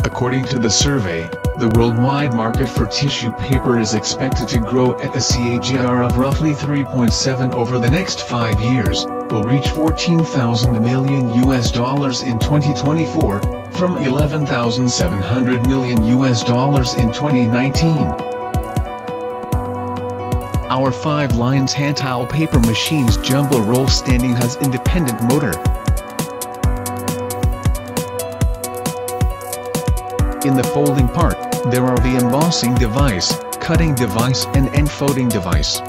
According to the survey, the worldwide market for tissue paper is expected to grow at a CAGR of roughly 3.7 over the next 5 years, will reach $14,000 million in 2024, from $11,700 million in 2019. Our 5 lines Handtowel Paper Machine's jumbo roll standing has independent motor. In the folding part, there are the embossing device, cutting device and end folding device.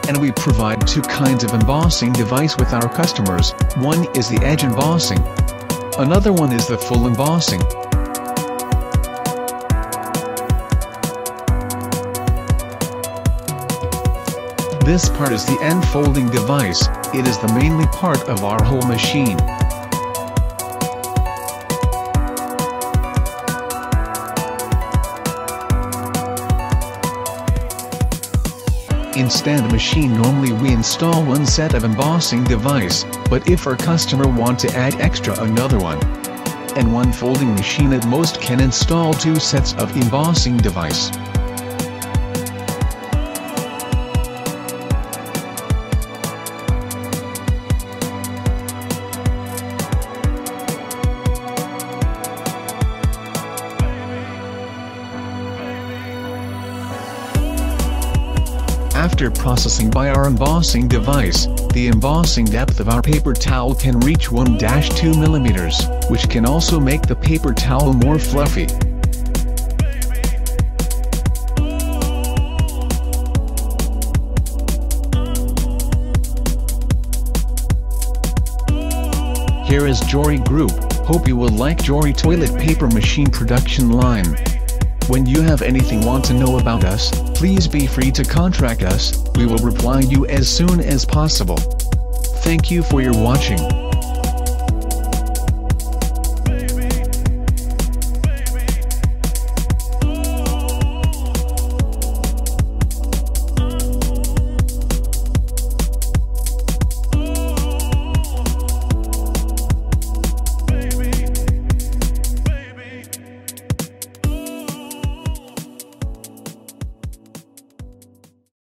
And we provide 2 kinds of embossing device with our customers. One is the edge embossing. Another one is the full embossing. This part is the end folding device. It is the mainly part of our whole machine. In stand machine normally we install 1 set of embossing device, but if our customer want to add extra another one. And 1 folding machine at most can install 2 sets of embossing device. After processing by our embossing device, the embossing depth of our paper towel can reach 1-2 mm, which can also make the paper towel more fluffy. Here is Jori Group. Hope you will like Jori toilet paper machine production line. When you have anything want to know about us, please be free to contact us, we will reply you as soon as possible. Thank you for your watching.